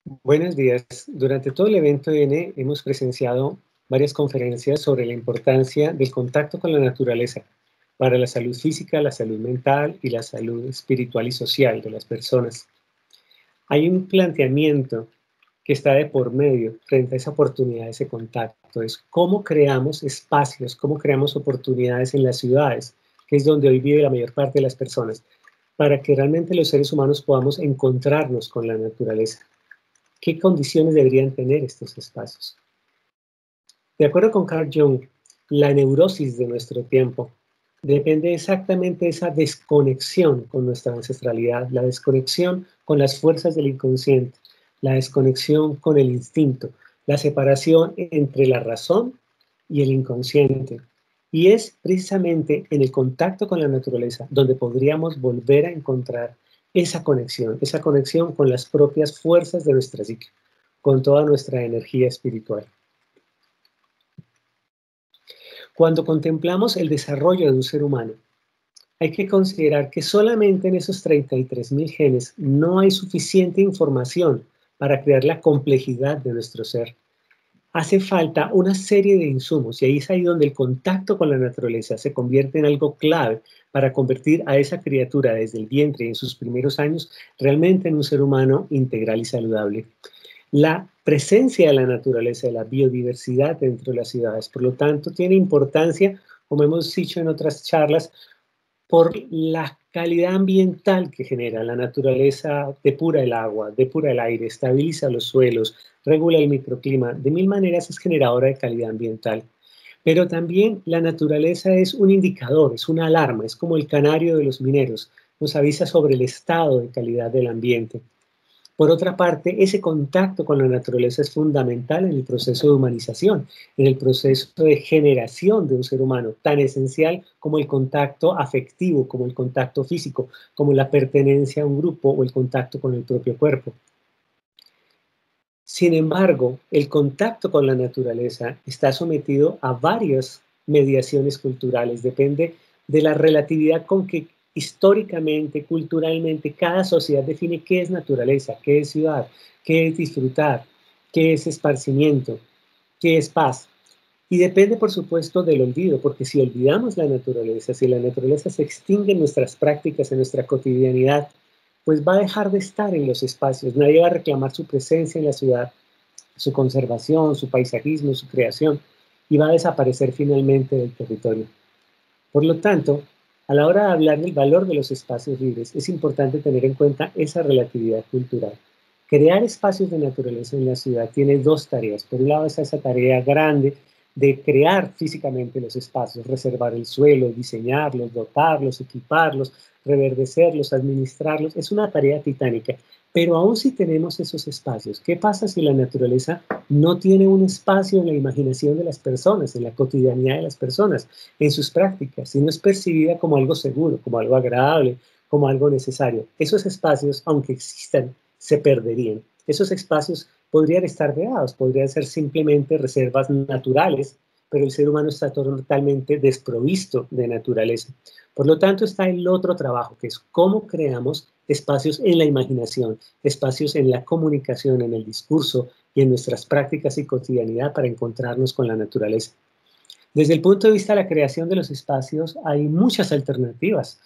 Buenos días. Durante todo el evento N hemos presenciado varias conferencias sobre la importancia del contacto con la naturaleza para la salud física, la salud mental y la salud espiritual y social de las personas. Hay un planteamiento que está de por medio frente a esa oportunidad, ese contacto. Es cómo creamos espacios, cómo creamos oportunidades en las ciudades, que es donde hoy vive la mayor parte de las personas, para que realmente los seres humanos podamos encontrarnos con la naturaleza. ¿Qué condiciones deberían tener estos espacios? De acuerdo con Carl Jung, la neurosis de nuestro tiempo depende exactamente de esa desconexión con nuestra ancestralidad, la desconexión con las fuerzas del inconsciente, la desconexión con el instinto, la separación entre la razón y el inconsciente. Y es precisamente en el contacto con la naturaleza donde podríamos volver a encontrar esa conexión con las propias fuerzas de nuestra psique, con toda nuestra energía espiritual. Cuando contemplamos el desarrollo de un ser humano, hay que considerar que solamente en esos 33.000 genes no hay suficiente información para crear la complejidad de nuestro ser. Hace falta una serie de insumos y ahí es ahí donde el contacto con la naturaleza se convierte en algo clave para convertir a esa criatura desde el vientre y en sus primeros años realmente en un ser humano integral y saludable. La presencia de la naturaleza, de la biodiversidad dentro de las ciudades, por lo tanto, tiene importancia, como hemos dicho en otras charlas, por la calidad ambiental que genera. La naturaleza depura el agua, depura el aire, estabiliza los suelos, regula el microclima. De mil maneras es generadora de calidad ambiental. Pero también la naturaleza es un indicador, es una alarma, es como el canario de los mineros. Nos avisa sobre el estado de calidad del ambiente. Por otra parte, ese contacto con la naturaleza es fundamental en el proceso de humanización, en el proceso de generación de un ser humano, tan esencial como el contacto afectivo, como el contacto físico, como la pertenencia a un grupo o el contacto con el propio cuerpo. Sin embargo, el contacto con la naturaleza está sometido a varias mediaciones culturales, depende de la relatividad con que históricamente, culturalmente, cada sociedad define qué es naturaleza, qué es ciudad, qué es disfrutar, qué es esparcimiento, qué es paz. Y depende, por supuesto, del olvido, porque si olvidamos la naturaleza, si la naturaleza se extingue en nuestras prácticas, en nuestra cotidianidad, pues va a dejar de estar en los espacios. Nadie va a reclamar su presencia en la ciudad, su conservación, su paisajismo, su creación, y va a desaparecer finalmente del territorio. Por lo tanto, a la hora de hablar del valor de los espacios libres, es importante tener en cuenta esa relatividad cultural. Crear espacios de naturaleza en la ciudad tiene dos tareas. Por un lado, es esa tarea grande de crear físicamente los espacios, reservar el suelo, diseñarlos, dotarlos, equiparlos, reverdecerlos, administrarlos. Es una tarea titánica. Pero aún si tenemos esos espacios, ¿qué pasa si la naturaleza no tiene un espacio en la imaginación de las personas, en la cotidianidad de las personas, en sus prácticas, si no es percibida como algo seguro, como algo agradable, como algo necesario? Esos espacios, aunque existan, se perderían. Esos espacios podrían estar vedados, podrían ser simplemente reservas naturales, pero el ser humano está totalmente desprovisto de naturaleza. Por lo tanto, está el otro trabajo, que es cómo creamos espacios en la imaginación, espacios en la comunicación, en el discurso y en nuestras prácticas y cotidianidad para encontrarnos con la naturaleza. Desde el punto de vista de la creación de los espacios, hay muchas alternativas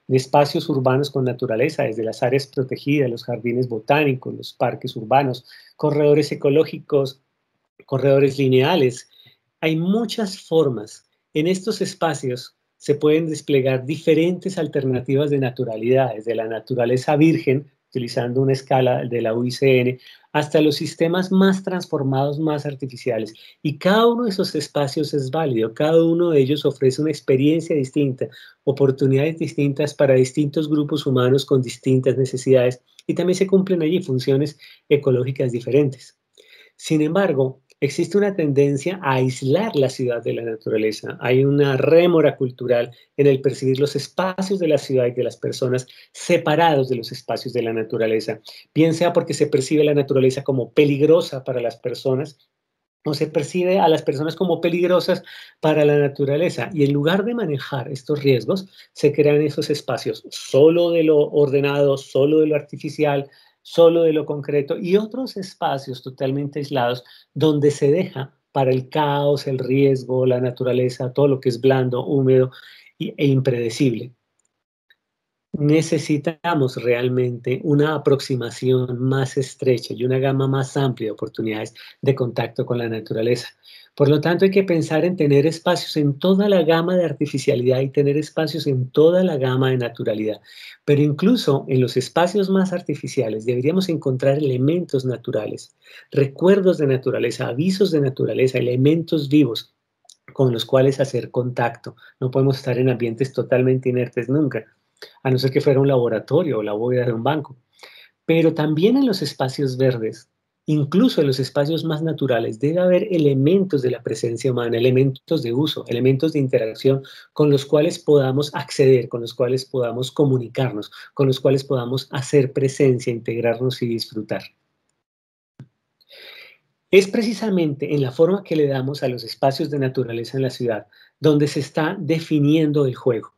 de espacios urbanos con naturaleza, desde las áreas protegidas, los jardines botánicos, los parques urbanos, corredores ecológicos, corredores lineales. Hay muchas formas. En estos espacios se pueden desplegar diferentes alternativas de naturalidad, desde la naturaleza virgen, utilizando una escala de la UICN, hasta los sistemas más transformados, más artificiales. Y cada uno de esos espacios es válido, cada uno de ellos ofrece una experiencia distinta, oportunidades distintas para distintos grupos humanos con distintas necesidades, y también se cumplen allí funciones ecológicas diferentes. Sin embargo, existe una tendencia a aislar la ciudad de la naturaleza. Hay una rémora cultural en el percibir los espacios de la ciudad y de las personas separados de los espacios de la naturaleza, bien sea porque se percibe la naturaleza como peligrosa para las personas o se percibe a las personas como peligrosas para la naturaleza. Y en lugar de manejar estos riesgos, se crean esos espacios solo de lo ordenado, solo de lo artificial, solo de lo concreto, y otros espacios totalmente aislados donde se deja para el caos, el riesgo, la naturaleza, todo lo que es blando, húmedo e impredecible. Necesitamos realmente una aproximación más estrecha y una gama más amplia de oportunidades de contacto con la naturaleza. Por lo tanto, hay que pensar en tener espacios en toda la gama de artificialidad y tener espacios en toda la gama de naturalidad. Pero incluso en los espacios más artificiales deberíamos encontrar elementos naturales, recuerdos de naturaleza, avisos de naturaleza, elementos vivos con los cuales hacer contacto. No podemos estar en ambientes totalmente inertes nunca, a no ser que fuera un laboratorio o la bóveda de un banco. Pero también en los espacios verdes, incluso en los espacios más naturales, debe haber elementos de la presencia humana, elementos de uso, elementos de interacción con los cuales podamos acceder, con los cuales podamos comunicarnos, con los cuales podamos hacer presencia, integrarnos y disfrutar. Es precisamente en la forma que le damos a los espacios de naturaleza en la ciudad donde se está definiendo el juego.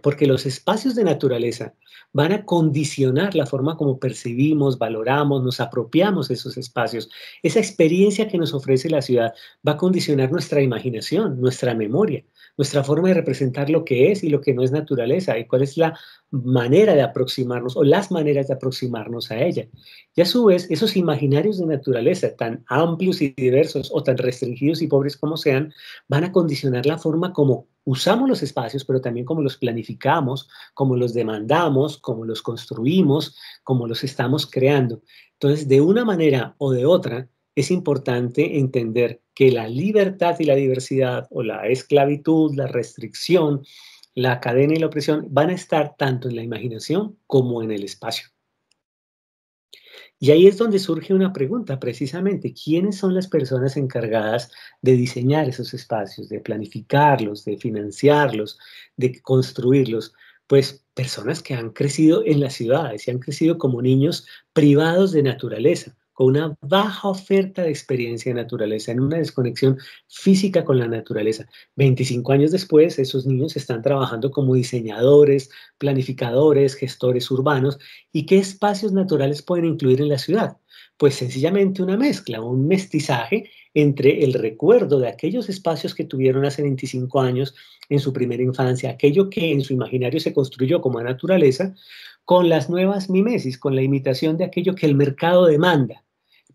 Porque los espacios de naturaleza van a condicionar la forma como percibimos, valoramos, nos apropiamos de esos espacios. Esa experiencia que nos ofrece la ciudad va a condicionar nuestra imaginación, nuestra memoria, nuestra forma de representar lo que es y lo que no es naturaleza y cuál es la manera de aproximarnos o las maneras de aproximarnos a ella. Y a su vez, esos imaginarios de naturaleza, tan amplios y diversos o tan restringidos y pobres como sean, van a condicionar la forma como usamos los espacios, pero también cómo los planificamos, cómo los demandamos, cómo los construimos, cómo los estamos creando. Entonces, de una manera o de otra, es importante entender que la libertad y la diversidad, o la esclavitud, la restricción, la cadena y la opresión, van a estar tanto en la imaginación como en el espacio. Y ahí es donde surge una pregunta, precisamente, ¿quiénes son las personas encargadas de diseñar esos espacios, de planificarlos, de financiarlos, de construirlos? Pues personas que han crecido en las ciudades y han crecido como niños privados de naturaleza, con una baja oferta de experiencia de naturaleza, en una desconexión física con la naturaleza. 25 años después, esos niños están trabajando como diseñadores, planificadores, gestores urbanos. ¿Y qué espacios naturales pueden incluir en la ciudad? Pues sencillamente una mezcla, un mestizaje entre el recuerdo de aquellos espacios que tuvieron hace 25 años en su primera infancia, aquello que en su imaginario se construyó como naturaleza, con las nuevas mimesis, con la imitación de aquello que el mercado demanda.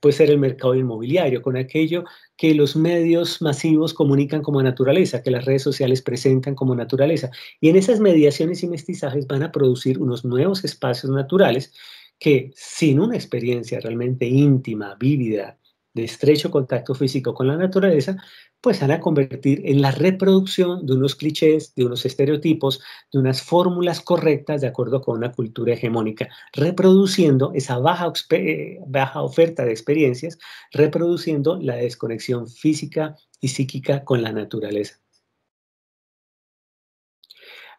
Puede ser el mercado inmobiliario, con aquello que los medios masivos comunican como naturaleza, que las redes sociales presentan como naturaleza. Y en esas mediaciones y mestizajes van a producir unos nuevos espacios naturales que, sin una experiencia realmente íntima, vívida, de estrecho contacto físico con la naturaleza, pues van a convertir en la reproducción de unos clichés, de unos estereotipos, de unas fórmulas correctas de acuerdo con una cultura hegemónica, reproduciendo esa baja oferta de experiencias, reproduciendo la desconexión física y psíquica con la naturaleza.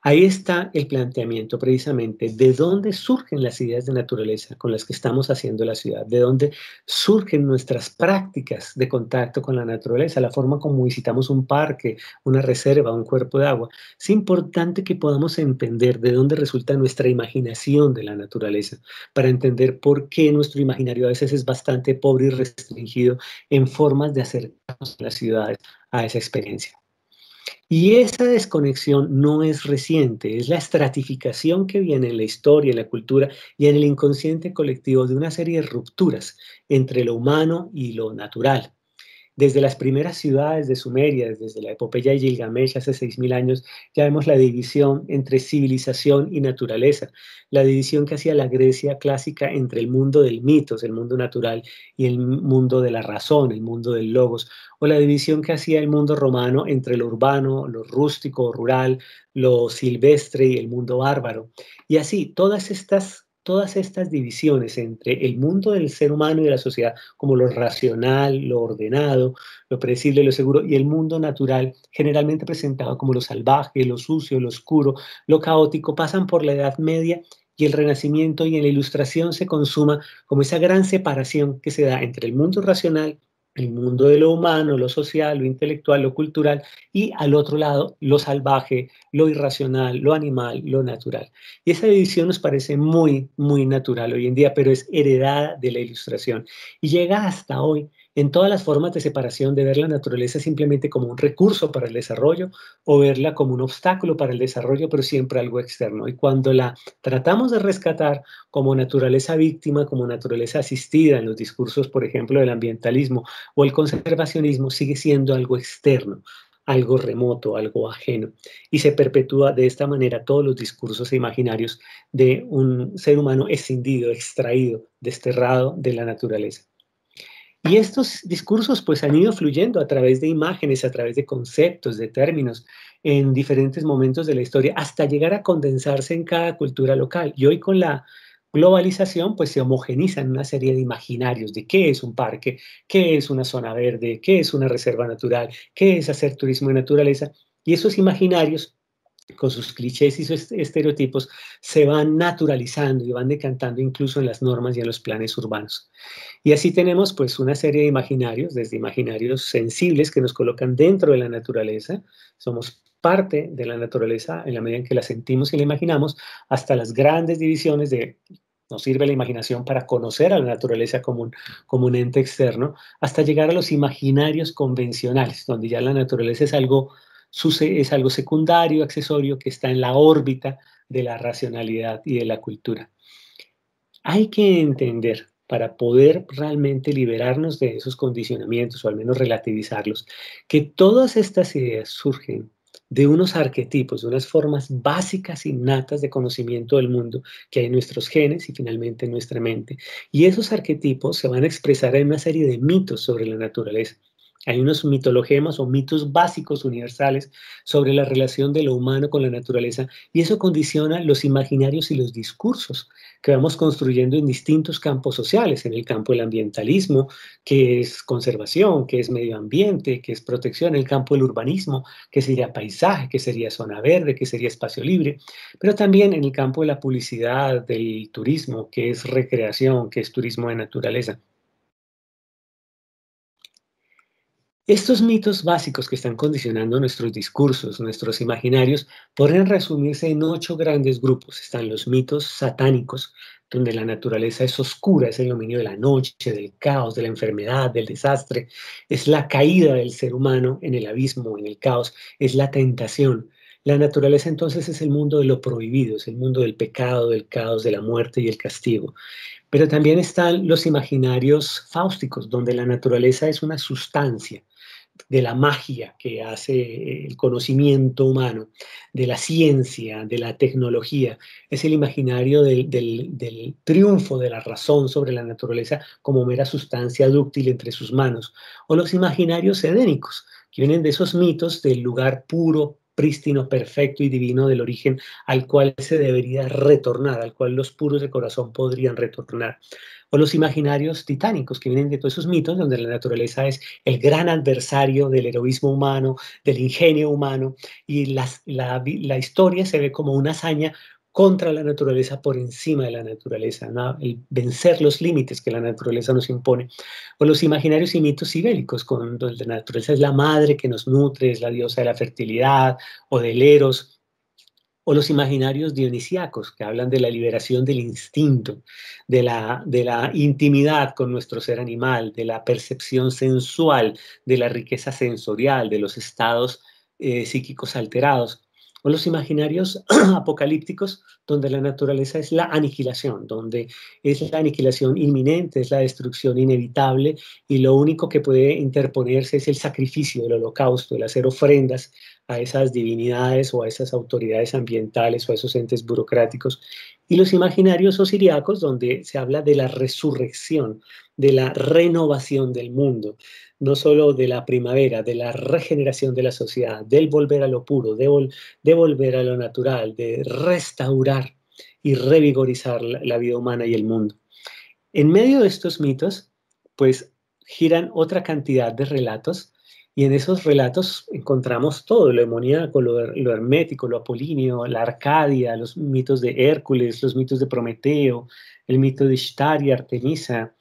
Ahí está el planteamiento precisamente de dónde surgen las ideas de naturaleza con las que estamos haciendo la ciudad, de dónde surgen nuestras prácticas de contacto con la naturaleza, la forma como visitamos un parque, una reserva, un cuerpo de agua. Es importante que podamos entender de dónde resulta nuestra imaginación de la naturaleza, para entender por qué nuestro imaginario a veces es bastante pobre y restringido en formas de acercarnos a las ciudades a esa experiencia. Y esa desconexión no es reciente, es la estratificación que viene en la historia, en la cultura y en el inconsciente colectivo de una serie de rupturas entre lo humano y lo natural. Desde las primeras ciudades de Sumeria, desde la epopeya de Gilgamesh hace 6.000 años, ya vemos la división entre civilización y naturaleza, la división que hacía la Grecia clásica entre el mundo del mitos, el mundo natural, y el mundo de la razón, el mundo del logos, o la división que hacía el mundo romano entre lo urbano, lo rústico, rural, lo silvestre y el mundo bárbaro. Y así, todas estas divisiones entre el mundo del ser humano y de la sociedad, como lo racional, lo ordenado, lo predecible, lo seguro, y el mundo natural, generalmente presentado como lo salvaje, lo sucio, lo oscuro, lo caótico, pasan por la Edad Media y el Renacimiento, y en la Ilustración se consuma como esa gran separación que se da entre el mundo racional el mundo de lo humano, lo social, lo intelectual, lo cultural, y al otro lado, lo salvaje, lo irracional, lo animal, lo natural. Y esa división nos parece muy, muy natural hoy en día, pero es heredada de la Ilustración y llega hasta hoy en todas las formas de separación de ver la naturaleza simplemente como un recurso para el desarrollo o verla como un obstáculo para el desarrollo, pero siempre algo externo. Y cuando la tratamos de rescatar como naturaleza víctima, como naturaleza asistida en los discursos, por ejemplo, del ambientalismo, o el conservacionismo, sigue siendo algo externo, algo remoto, algo ajeno, y se perpetúa de esta manera todos los discursos imaginarios de un ser humano escindido, extraído, desterrado de la naturaleza. Y estos discursos pues han ido fluyendo a través de imágenes, a través de conceptos, de términos, en diferentes momentos de la historia, hasta llegar a condensarse en cada cultura local. Y hoy con la globalización pues se homogenizan una serie de imaginarios de qué es un parque, qué es una zona verde, qué es una reserva natural, qué es hacer turismo de naturaleza. Y esos imaginarios con sus clichés y sus estereotipos, se van naturalizando y van decantando incluso en las normas y en los planes urbanos. Y así tenemos pues una serie de imaginarios, desde imaginarios sensibles que nos colocan dentro de la naturaleza, somos parte de la naturaleza en la medida en que la sentimos y la imaginamos, hasta las grandes divisiones de nos sirve la imaginación para conocer a la naturaleza como un ente externo, hasta llegar a los imaginarios convencionales, donde ya la naturaleza es algo secundario, accesorio, que está en la órbita de la racionalidad y de la cultura. Hay que entender, para poder realmente liberarnos de esos condicionamientos, o al menos relativizarlos, que todas estas ideas surgen de unos arquetipos, de unas formas básicas innatas de conocimiento del mundo que hay en nuestros genes y finalmente en nuestra mente. Y esos arquetipos se van a expresar en una serie de mitos sobre la naturaleza. Hay unos mitologemas o mitos básicos universales sobre la relación de lo humano con la naturaleza y eso condiciona los imaginarios y los discursos que vamos construyendo en distintos campos sociales, en el campo del ambientalismo, que es conservación, que es medio ambiente, que es protección, en el campo del urbanismo, que sería paisaje, que sería zona verde, que sería espacio libre, pero también en el campo de la publicidad, del turismo, que es recreación, que es turismo de naturaleza. Estos mitos básicos que están condicionando nuestros discursos, nuestros imaginarios, podrían resumirse en 8 grandes grupos. Están los mitos satánicos, donde la naturaleza es oscura, es el dominio de la noche, del caos, de la enfermedad, del desastre, es la caída del ser humano en el abismo, en el caos, es la tentación. La naturaleza entonces es el mundo de lo prohibido, es el mundo del pecado, del caos, de la muerte y el castigo. Pero también están los imaginarios fáusticos, donde la naturaleza es una sustancia de la magia que hace el conocimiento humano, de la ciencia, de la tecnología. Es el imaginario del triunfo de la razón sobre la naturaleza como mera sustancia dúctil entre sus manos. O los imaginarios edénicos, que vienen de esos mitos del lugar puro, prístino, perfecto y divino del origen al cual se debería retornar, al cual los puros de corazón podrían retornar. O los imaginarios titánicos, que vienen de todos esos mitos donde la naturaleza es el gran adversario del heroísmo humano, del ingenio humano, y la historia se ve como una hazaña contra la naturaleza, por encima de la naturaleza, ¿no? El vencer los límites que la naturaleza nos impone. O los imaginarios y mitos ibéricos, donde la naturaleza es la madre que nos nutre, es la diosa de la fertilidad o del eros, o los imaginarios dionisíacos, que hablan de la liberación del instinto, de la intimidad con nuestro ser animal, de la percepción sensual, de la riqueza sensorial, de los estados psíquicos alterados. O los imaginarios apocalípticos, donde la naturaleza es la aniquilación, donde es la aniquilación inminente, es la destrucción inevitable, y lo único que puede interponerse es el sacrificio, el holocausto, el hacer ofrendas a esas divinidades o a esas autoridades ambientales o a esos entes burocráticos. Y los imaginarios osiriacos, donde se habla de la resurrección, de la renovación del mundo, no solo de la primavera, de la regeneración de la sociedad, del volver a lo puro, de volver a lo natural, de restaurar y revigorizar la vida humana y el mundo. En medio de estos mitos, pues giran otra cantidad de relatos y en esos relatos encontramos todo, lo demoníaco, lo hermético, lo apolíneo, la Arcadia, los mitos de Hércules, los mitos de Prometeo, el mito de Ishtar y Artemisa,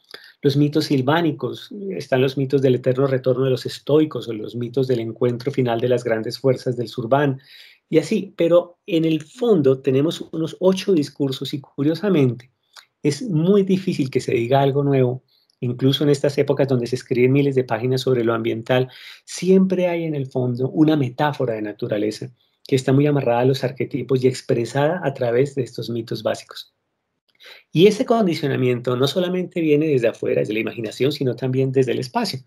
Los mitos silvánicos, están los mitos del eterno retorno de los estoicos o los mitos del encuentro final de las grandes fuerzas del Surban, y así, pero en el fondo tenemos unos 8 discursos y curiosamente es muy difícil que se diga algo nuevo, incluso en estas épocas donde se escriben miles de páginas sobre lo ambiental, siempre hay en el fondo una metáfora de naturaleza que está muy amarrada a los arquetipos y expresada a través de estos mitos básicos. Y ese condicionamiento no solamente viene desde afuera, desde la imaginación, sino también desde el espacio.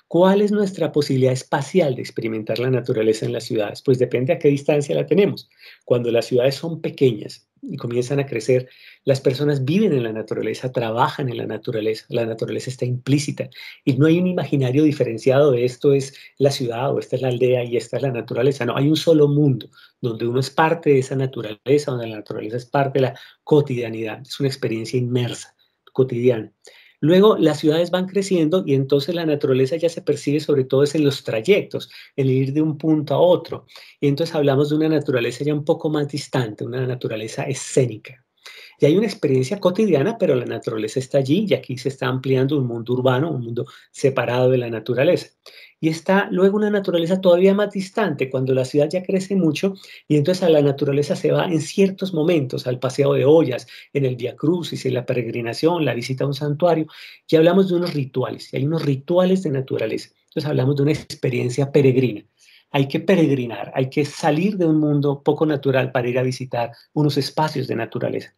¿Cuál es nuestra posibilidad espacial de experimentar la naturaleza en las ciudades? Pues depende a qué distancia la tenemos. Cuando las ciudades son pequeñas y comienzan a crecer, las personas viven en la naturaleza, trabajan en la naturaleza está implícita y no hay un imaginario diferenciado de esto es la ciudad o esta es la aldea y esta es la naturaleza. No, hay un solo mundo donde uno es parte de esa naturaleza, donde la naturaleza es parte de la cotidianidad, es una experiencia inmersa, cotidiana. Luego las ciudades van creciendo y entonces la naturaleza ya se percibe sobre todo es en los trayectos, en ir de un punto a otro. Y entonces hablamos de una naturaleza ya un poco más distante, una naturaleza escénica. Y hay una experiencia cotidiana, pero la naturaleza está allí y aquí se está ampliando un mundo urbano, un mundo separado de la naturaleza. Y está luego una naturaleza todavía más distante, cuando la ciudad ya crece mucho y entonces a la naturaleza se va en ciertos momentos, al paseo de ollas, en el Vía Crucis, en la peregrinación, la visita a un santuario, y hablamos de unos rituales, y hay unos rituales de naturaleza. Entonces hablamos de una experiencia peregrina. Hay que peregrinar, hay que salir de un mundo poco natural para ir a visitar unos espacios de naturaleza.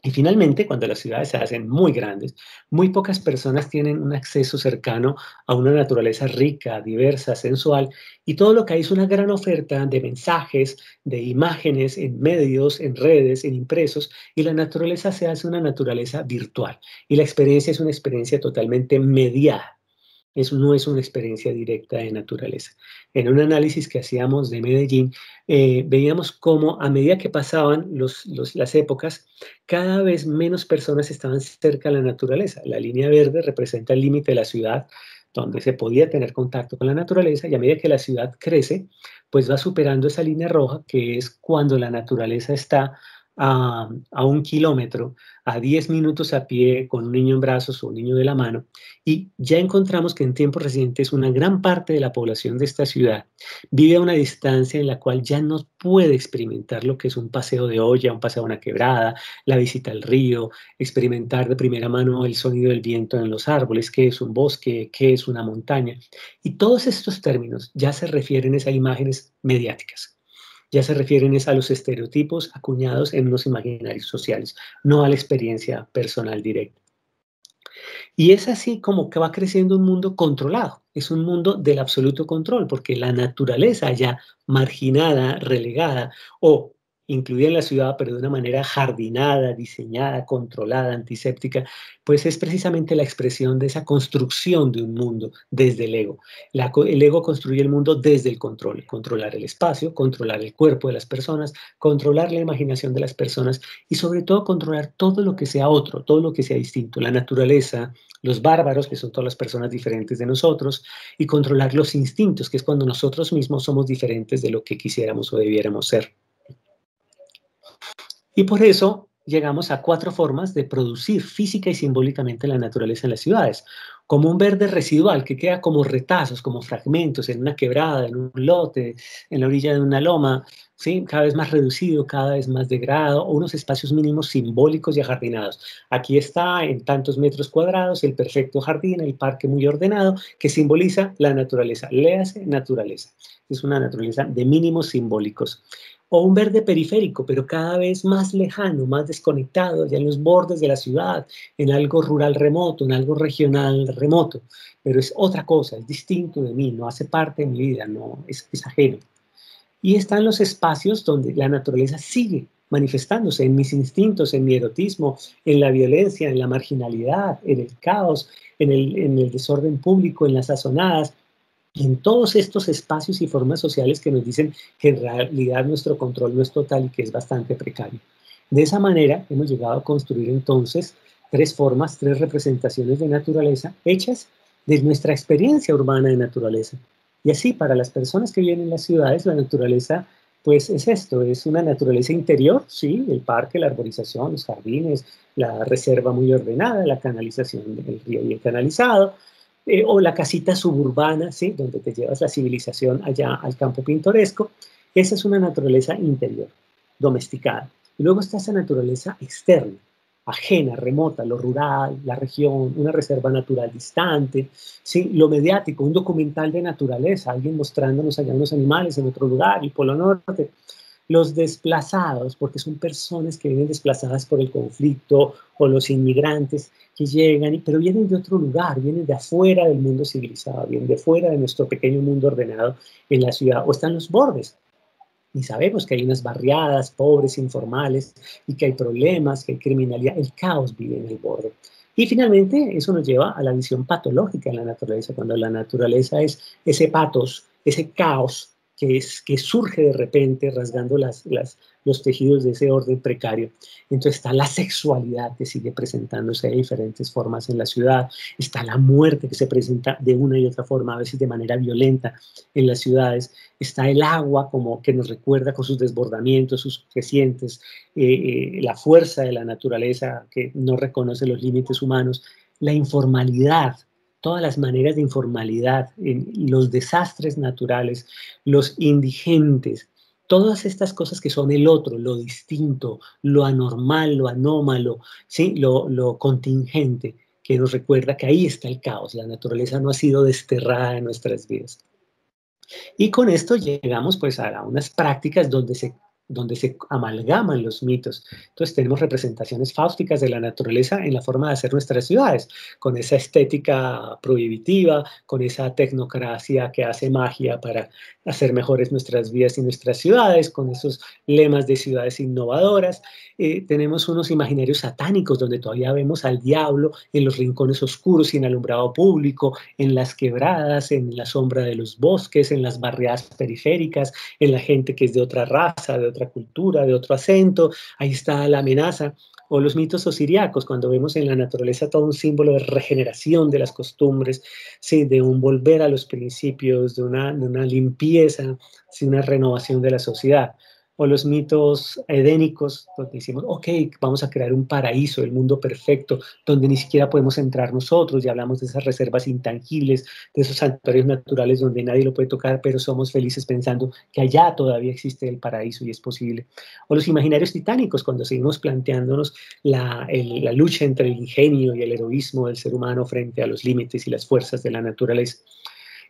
Y finalmente, cuando las ciudades se hacen muy grandes, muy pocas personas tienen un acceso cercano a una naturaleza rica, diversa, sensual, y todo lo que hay es una gran oferta de mensajes, de imágenes en medios, en redes, en impresos, y la naturaleza se hace una naturaleza virtual. Y la experiencia es una experiencia totalmente mediada. Eso no es una experiencia directa de naturaleza. En un análisis que hacíamos de Medellín, veíamos cómo a medida que pasaban las épocas, cada vez menos personas estaban cerca de la naturaleza. La línea verde representa el límite de la ciudad donde se podía tener contacto con la naturaleza y a medida que la ciudad crece, pues va superando esa línea roja que es cuando la naturaleza está a 1 kilómetro, a 10 minutos a pie con un niño en brazos o un niño de la mano y ya encontramos que en tiempos recientes una gran parte de la población de esta ciudad vive a una distancia en la cual ya no puede experimentar lo que es un paseo de olla, un paseo a una quebrada, la visita al río, experimentar de primera mano el sonido del viento en los árboles, qué es un bosque, qué es una montaña. Y todos estos términos ya se refieren a imágenes mediáticas. Ya se refieren a los estereotipos acuñados en los imaginarios sociales, no a la experiencia personal directa. Y es así como que va creciendo un mundo controlado, es un mundo del absoluto control, porque la naturaleza ya marginada, relegada o incluida en la ciudad, pero de una manera jardinada, diseñada, controlada, antiséptica, pues es precisamente la expresión de esa construcción de un mundo desde el ego. El ego construye el mundo desde el control, controlar el espacio, controlar el cuerpo de las personas, controlar la imaginación de las personas y sobre todo controlar todo lo que sea otro, todo lo que sea distinto, la naturaleza, los bárbaros, que son todas las personas diferentes de nosotros, y controlar los instintos, que es cuando nosotros mismos somos diferentes de lo que quisiéramos o debiéramos ser. Y por eso llegamos a 4 formas de producir física y simbólicamente la naturaleza en las ciudades, como un verde residual que queda como retazos, como fragmentos en una quebrada, en un lote, en la orilla de una loma, ¿sí? Cada vez más reducido, cada vez más degradado, o unos espacios mínimos simbólicos y ajardinados. Aquí está en tantos metros cuadrados el perfecto jardín, el parque muy ordenado, que simboliza la naturaleza. Léase naturaleza. Es una naturaleza de mínimos simbólicos o un verde periférico, pero cada vez más lejano, más desconectado, ya en los bordes de la ciudad, en algo rural remoto, en algo regional remoto, pero es otra cosa, es distinto de mí, no hace parte de mi vida, no es ajeno. Y están los espacios donde la naturaleza sigue manifestándose en mis instintos, en mi erotismo, en la violencia, en la marginalidad, en el caos, en el desorden público, en las sazonadas, y en todos estos espacios y formas sociales que nos dicen que en realidad nuestro control no es total y que es bastante precario. De esa manera hemos llegado a construir entonces 3 formas, 3 representaciones de naturaleza hechas de nuestra experiencia urbana de naturaleza. Y así para las personas que viven en las ciudades, la naturaleza pues es esto, es una naturaleza interior, sí, el parque, la arborización, los jardines, la reserva muy ordenada, la canalización del río bien canalizado, o la casita suburbana, sí, donde te llevas la civilización allá al campo pintoresco. Esa es una naturaleza interior, domesticada. Y luego está esa naturaleza externa, ajena, remota, lo rural, la región, una reserva natural distante, ¿sí? Lo mediático, un documental de naturaleza, alguien mostrándonos allá unos animales en otro lugar, el Polo Norte. Los desplazados, porque son personas que vienen desplazadas por el conflicto, o los inmigrantes que llegan, pero vienen de otro lugar, vienen de afuera del mundo civilizado, vienen de fuera de nuestro pequeño mundo ordenado en la ciudad, o están los bordes. Y sabemos que hay unas barriadas pobres, informales, y que hay problemas, que hay criminalidad, el caos vive en el borde. Y finalmente eso nos lleva a la visión patológica en la naturaleza, cuando la naturaleza es ese patos, ese caos que surge de repente rasgando los tejidos de ese orden precario. Entonces está la sexualidad que sigue presentándose de diferentes formas en la ciudad, está la muerte que se presenta de una y otra forma, a veces de manera violenta en las ciudades, está el agua como que nos recuerda con sus desbordamientos, sus crecientes, la fuerza de la naturaleza que no reconoce los límites humanos, la informalidad, todas las maneras de informalidad, los desastres naturales, los indigentes, todas estas cosas que son el otro, lo distinto, lo anormal, lo anómalo, ¿sí? Lo contingente, que nos recuerda que ahí está el caos, la naturaleza no ha sido desterrada de nuestras vidas. Y con esto llegamos pues a unas prácticas donde se amalgaman los mitos. Entonces tenemos representaciones fáusticas de la naturaleza en la forma de hacer nuestras ciudades, con esa estética prohibitiva, con esa tecnocracia que hace magia para hacer mejores nuestras vidas y nuestras ciudades, con esos lemas de ciudades innovadoras. Tenemos unos imaginarios satánicos donde todavía vemos al diablo en los rincones oscuros sin alumbrado público, en las quebradas, en la sombra de los bosques, en las barriadas periféricas, en la gente que es de otra raza, de otra cultura, de otro acento. Ahí está la amenaza. O los mitos osiriacos, cuando vemos en la naturaleza todo un símbolo de regeneración de las costumbres, sí, de un volver a los principios, de una limpieza, sí, una renovación de la sociedad. O los mitos edénicos, donde decimos, ok, vamos a crear un paraíso, el mundo perfecto, donde ni siquiera podemos entrar nosotros, y hablamos de esas reservas intangibles, de esos santuarios naturales donde nadie lo puede tocar, pero somos felices pensando que allá todavía existe el paraíso y es posible. O los imaginarios titánicos, cuando seguimos planteándonos la lucha entre el ingenio y el heroísmo del ser humano frente a los límites y las fuerzas de la naturaleza.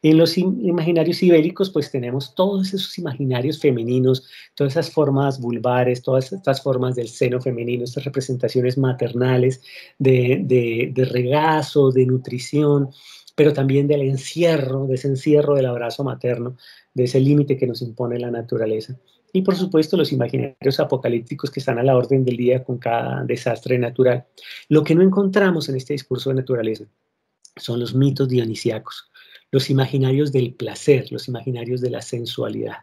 En los imaginarios ibéricos, pues tenemos todos esos imaginarios femeninos, todas esas formas vulvares, todas estas formas del seno femenino, estas representaciones maternales de regazo, de nutrición, pero también del encierro, de ese encierro del abrazo materno, de ese límite que nos impone la naturaleza. Y por supuesto los imaginarios apocalípticos que están a la orden del día con cada desastre natural. Lo que no encontramos en este discurso de naturaleza son los mitos dionisíacos, los imaginarios del placer, los imaginarios de la sensualidad.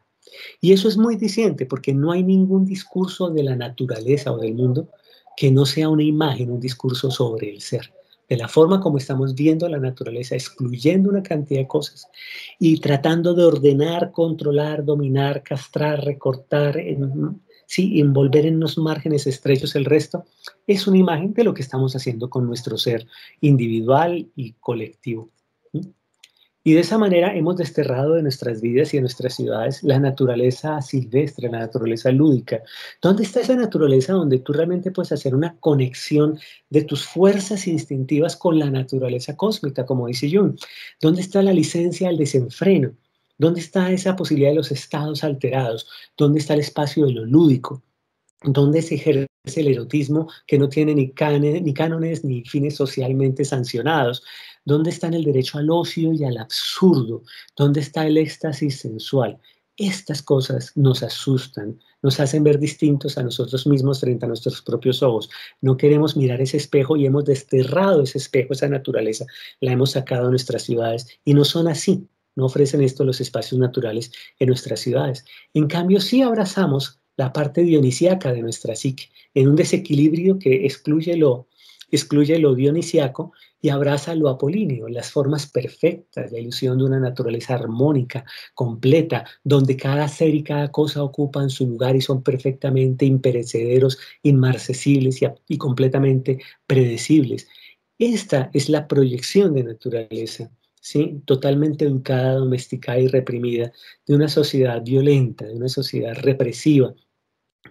Y eso es muy diciente porque no hay ningún discurso de la naturaleza o del mundo que no sea una imagen, un discurso sobre el ser. De la forma como estamos viendo la naturaleza, excluyendo una cantidad de cosas y tratando de ordenar, controlar, dominar, castrar, recortar, sí, envolver en unos márgenes estrechos el resto, es una imagen de lo que estamos haciendo con nuestro ser individual y colectivo. Y de esa manera hemos desterrado de nuestras vidas y de nuestras ciudades la naturaleza silvestre, la naturaleza lúdica. ¿Dónde está esa naturaleza donde tú realmente puedes hacer una conexión de tus fuerzas instintivas con la naturaleza cósmica, como dice Jung? ¿Dónde está la licencia al desenfreno? ¿Dónde está esa posibilidad de los estados alterados? ¿Dónde está el espacio de lo lúdico? ¿Dónde se ejerce el erotismo que no tiene ni cánones ni fines socialmente sancionados? ¿Dónde está el derecho al ocio y al absurdo? ¿Dónde está el éxtasis sensual? Estas cosas nos asustan, nos hacen ver distintos a nosotros mismos frente a nuestros propios ojos. No queremos mirar ese espejo y hemos desterrado ese espejo, esa naturaleza, la hemos sacado de nuestras ciudades y no son así. No ofrecen esto los espacios naturales en nuestras ciudades. En cambio, sí abrazamos la parte dionisíaca de nuestra psique, en un desequilibrio que excluye excluye lo dionisiaco y abraza lo apolíneo, las formas perfectas, la ilusión de una naturaleza armónica, completa, donde cada ser y cada cosa ocupan su lugar y son perfectamente imperecederos, inmarcesibles y completamente predecibles. Esta es la proyección de naturaleza, ¿sí? Totalmente educada, domesticada y reprimida de una sociedad violenta, de una sociedad represiva,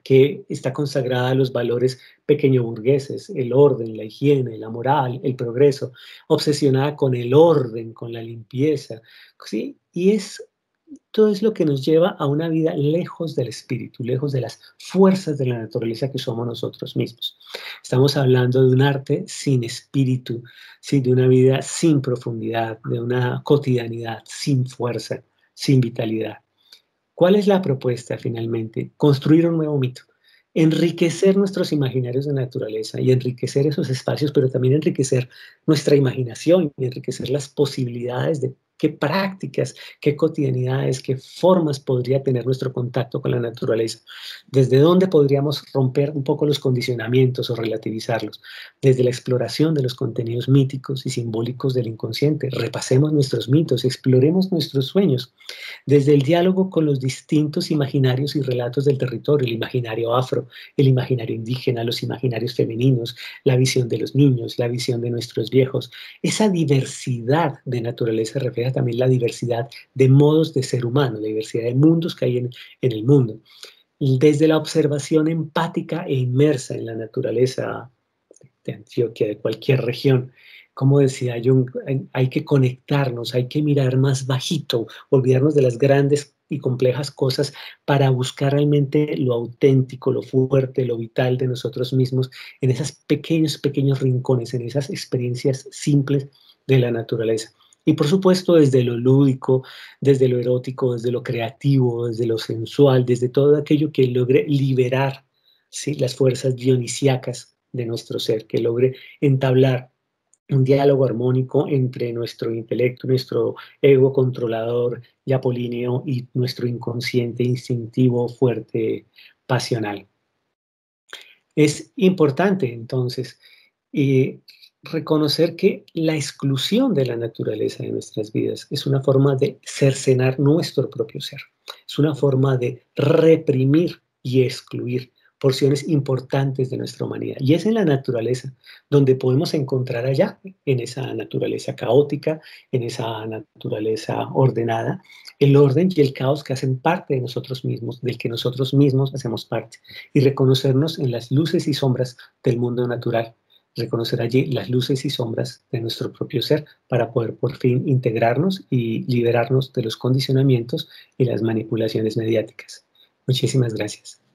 que está consagrada a los valores pequeñoburgueses, el orden, la higiene, la moral, el progreso, obsesionada con el orden, con la limpieza, ¿sí? Y todo es lo que nos lleva a una vida lejos del espíritu, lejos de las fuerzas de la naturaleza que somos nosotros mismos. Estamos hablando de un arte sin espíritu, ¿sí? De una vida sin profundidad, de una cotidianidad sin fuerza, sin vitalidad. ¿Cuál es la propuesta finalmente? Construir un nuevo mito, enriquecer nuestros imaginarios de naturaleza y enriquecer esos espacios, pero también enriquecer nuestra imaginación y enriquecer las posibilidades de qué prácticas, qué cotidianidades, qué formas podría tener nuestro contacto con la naturaleza. Desde dónde podríamos romper un poco los condicionamientos o relativizarlos. Desde la exploración de los contenidos míticos y simbólicos del inconsciente. Repasemos nuestros mitos, exploremos nuestros sueños desde el diálogo con los distintos imaginarios y relatos del territorio, el imaginario afro, el imaginario indígena, los imaginarios femeninos, la visión de los niños, la visión de nuestros viejos. Esa diversidad de naturaleza refleja también la diversidad de modos de ser humano, la diversidad de mundos que hay en el mundo. Desde la observación empática e inmersa en la naturaleza de Antioquia, de cualquier región. Como decía Jung, hay que conectarnos, hay que mirar más bajito, olvidarnos de las grandes y complejas cosas para buscar realmente lo auténtico, lo fuerte, lo vital de nosotros mismos en esos pequeños, pequeños rincones, en esas experiencias simples de la naturaleza. Y por supuesto desde lo lúdico, desde lo erótico, desde lo creativo, desde lo sensual, desde todo aquello que logre liberar, ¿sí?, las fuerzas dionisíacas de nuestro ser, que logre entablar un diálogo armónico entre nuestro intelecto, nuestro ego controlador y apolíneo y nuestro inconsciente instintivo, fuerte, pasional. Es importante entonces eh, reconocer que la exclusión de la naturaleza de nuestras vidas es una forma de cercenar nuestro propio ser, es una forma de reprimir y excluir porciones importantes de nuestra humanidad. Y es en la naturaleza donde podemos encontrar allá, en esa naturaleza caótica, en esa naturaleza ordenada, el orden y el caos que hacen parte de nosotros mismos, del que nosotros mismos hacemos parte, y reconocernos en las luces y sombras del mundo natural, reconocer allí las luces y sombras de nuestro propio ser para poder por fin integrarnos y liberarnos de los condicionamientos y las manipulaciones mediáticas. Muchísimas gracias.